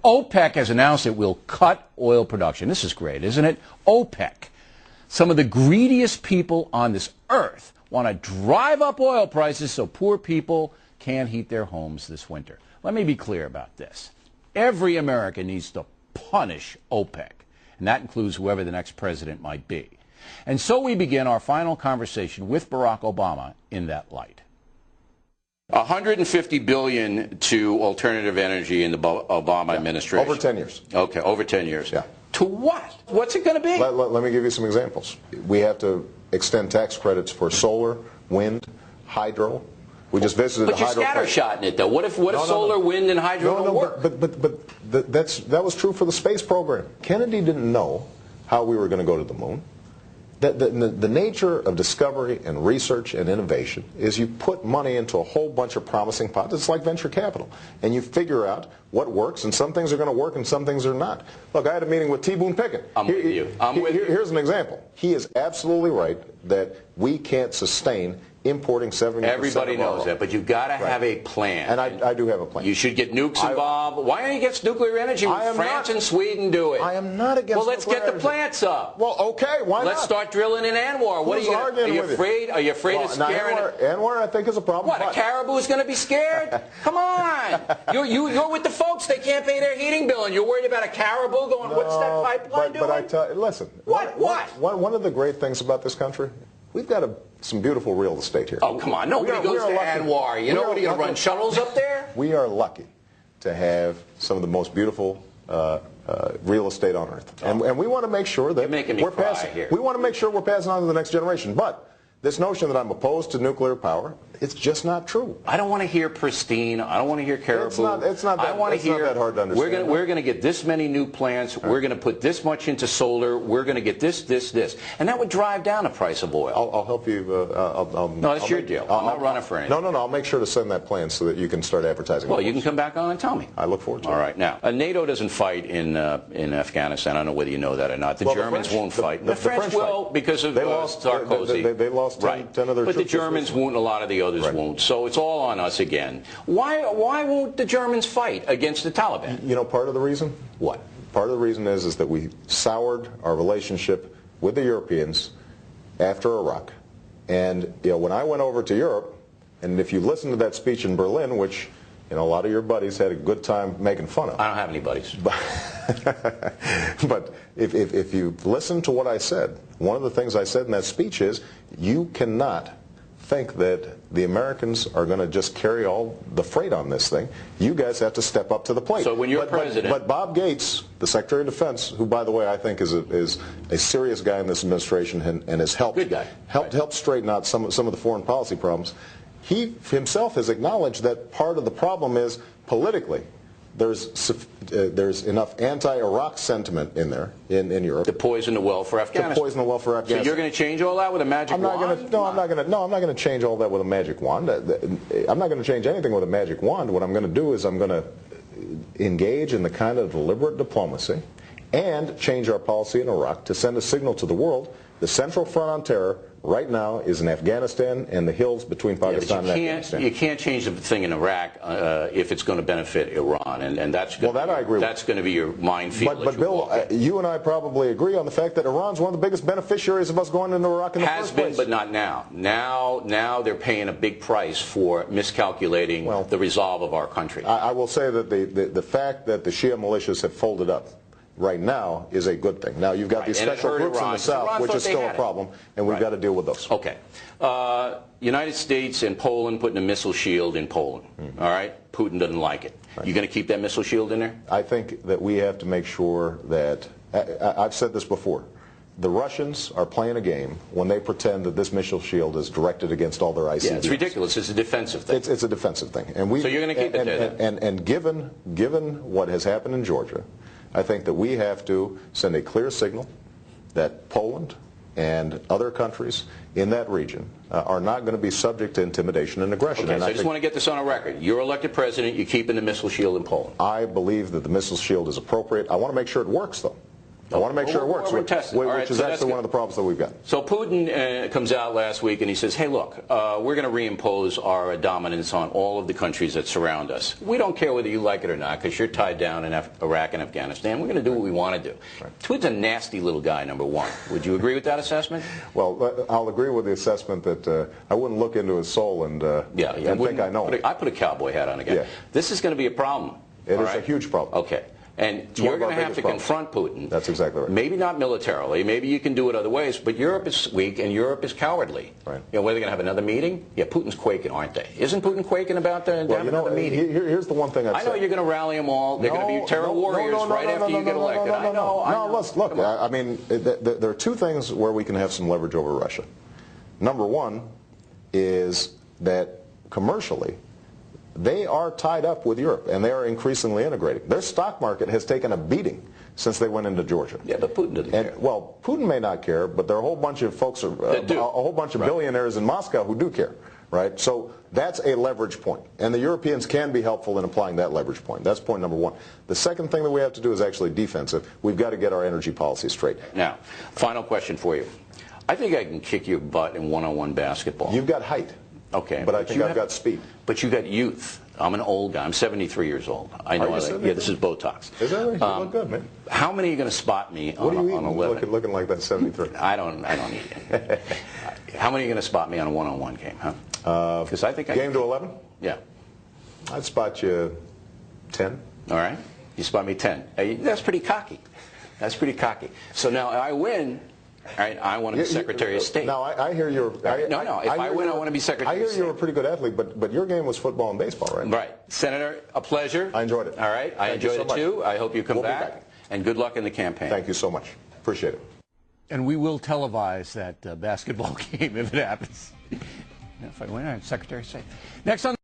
OPEC has announced it will cut oil production. This is great, isn't it? OPEC. Some of the greediest people on this earth want to drive up oil prices so poor people can't heat their homes this winter. Let me be clear about this. Every American needs to punish OPEC, and that includes whoever the next president might be. And so we begin our final conversation with Barack Obama in that light. $150 billion to alternative energy in the Obama administration. Over 10 years. Okay, over 10 years. Yeah. To what? What's it going to be? Let me give you some examples. We have to extend tax credits for solar, wind, hydro. We just visited but a hydro. But you're scattershotting it, though. What if solar, wind, and hydro don't work? But that was true for the space program. Kennedy didn't know how we were going to go to the moon. The nature of discovery and research and innovation is you put money into a whole bunch of promising pots. It's like venture capital. And you figure out what works, and some things are going to work and some things are not. Look, I had a meeting with T. Boone Pickett. I'm with you. Here's an example. He is absolutely right that we can't sustain importing 70% Everybody of our knows oil. that, but you've got to have a plan. And I do have a plan. You should get nukes involved. Why don't you get nuclear energy when France and Sweden do it? I am not against Well, let's get the plants up. Well, okay, why not? Let's start drilling in Anwar. What are you afraid? Are you afraid of scaring Anwar, I think, is a problem. What, a caribou's going to be scared? Come on. You're with the folks. They can't pay their heating bill, and you're worried about a caribou going, what's that pipeline doing? But I tell you, listen. What? One of the great things about this country, we've got some beautiful real estate here. Oh, come on. Nobody goes to Anwar. You know what are you going to run shuttles up there? We are lucky to have some of the most beautiful real estate on earth. And we want to make sure that we want to make sure we're passing on to the next generation. But this notion that I'm opposed to nuclear power, it's just not true. I don't want to hear pristine. I don't want to hear caribou. It's not that hard to understand. We're going to get this many new plants. Right. We're going to put this much into solar. We're going to get this. And that would drive down the price of oil. I'll help you. No, that's your deal. I'm not running for anything. No. I'll make sure to send that plan so that you can start advertising. Well, you can come back on and tell me. I look forward to it. All right. Now, NATO doesn't fight in Afghanistan. I don't know whether you know that or not. The Germans won't fight. The French will because of Sarkozy. They lost 10 of their troops. But the Germans won't, a lot of the others won't. So it's all on us again. Why won't the Germans fight against the Taliban? You know part of the reason? What? Part of the reason is that we soured our relationship with the Europeans after Iraq. And when I went over to Europe, and if you listen to that speech in Berlin, which a lot of your buddies had a good time making fun of. I don't have any buddies. But if you listen to what I said, one of the things I said in that speech is you cannot think that the Americans are going to just carry all the freight on this thing. You guys have to step up to the plate. So when you're president... But Bob Gates, the Secretary of Defense, who, by the way, I think is a serious guy in this administration and has helped straighten out some of the foreign policy problems, he himself has acknowledged that part of the problem is politically there's enough anti-Iraq sentiment in there in Europe to poison the well for Afghanistan. To poison the well for Afghanistan. So you're going to change all that with a magic wand? I'm not going to change all that with a magic wand. I'm not going to change anything with a magic wand. What I'm going to do is I'm going to engage in the kind of deliberate diplomacy and change our policy in Iraq to send a signal to the world. The Central Front on Terror right now is in Afghanistan and the hills between Pakistan and Afghanistan. You can't change the thing in Iraq if it's going to benefit Iran, and that's going to be your minefield. But Bill, you and I probably agree on the fact that Iran's one of the biggest beneficiaries of us going into Iraq in the first place. Has been, but not now. Now they're paying a big price for miscalculating the resolve of our country. I will say that the fact that the Shia militias have folded up right now is a good thing. Now, you've got these special groups in the South, which is still a problem, and we've got to deal with those. Okay. United States and Poland putting a missile shield in Poland. All right? Putin doesn't like it. Right. You going to keep that missile shield in there? I think that we have to make sure that, I've said this before, the Russians are playing a game when they pretend that this missile shield is directed against all their ICBMs. Yeah, it's ridiculous. It's a defensive thing. It's a defensive thing. And so you're going to keep it there then? And given what has happened in Georgia, I think that we have to send a clear signal that Poland and other countries in that region are not going to be subject to intimidation and aggression. Okay, and so I just want to get this on a record. You're elected president. You're keeping the missile shield in Poland. I believe that the missile shield is appropriate. I want to make sure it works, though. I want to make sure it works, which is actually one of the problems that we've got. So Putin comes out last week and he says, hey, look, we're going to reimpose our dominance on all of the countries that surround us. We don't care whether you like it or not, because you're tied down in Iraq and Afghanistan. We're going to do what we want to do. Right. Putin's a nasty little guy, number one. Would you agree with that assessment? Well, I'll agree with the assessment that I wouldn't look into his soul and think I know him. I put a cowboy hat on again. Yeah. This is going to be a problem. It is a huge problem. Okay. And you're going to have to confront Putin. That's exactly right. Maybe not militarily. Maybe you can do it other ways. But Europe is weak and Europe is cowardly. Right. You know, whether they're going to have another meeting? Yeah, Putin's quaking, aren't they? Isn't Putin quaking about another meeting? Here's the one thing I'd say. I know you're going to rally them all. They're going to be terror warriors right after you get elected. I know. Look, I mean, there are two things where we can have some leverage over Russia. Number one is that commercially, they are tied up with Europe, and they are increasingly integrating. Their stock market has taken a beating since they went into Georgia. Yeah, but Putin doesn't care. Well, Putin may not care, but there are a whole bunch of folks, a whole bunch of billionaires in Moscow who do care, right? So that's a leverage point, and the Europeans can be helpful in applying that leverage point. That's point number one. The second thing that we have to do is actually defensive. We've got to get our energy policy straight. Now, final question for you. I think I can kick your butt in one-on-one basketball. You've got height. Okay. But I think I've got speed. But you got youth. I'm an old guy. I'm 73 years old. I know. Yeah, this is Botox. Is that right? You look good, man. How many are you going to spot me on a living? Looking like that 73. I don't need it. How many are you going to spot me on a one-on-one game, huh? Because I think game to 11? Yeah. I'd spot you 10. All right. You spot me 10. That's pretty cocky. That's pretty cocky. So now I win. All right, I want to be Secretary of State. Now, I hear you're... If I win, I want to be Secretary of State. I hear you're a pretty good athlete, but your game was football and baseball, right? Right. Senator, a pleasure. I enjoyed it. All right. I enjoyed it, too. I hope you come back. And good luck in the campaign. Thank you so much. Appreciate it. And we will televise that basketball game if it happens. If I win, I'm Secretary of State. Next on...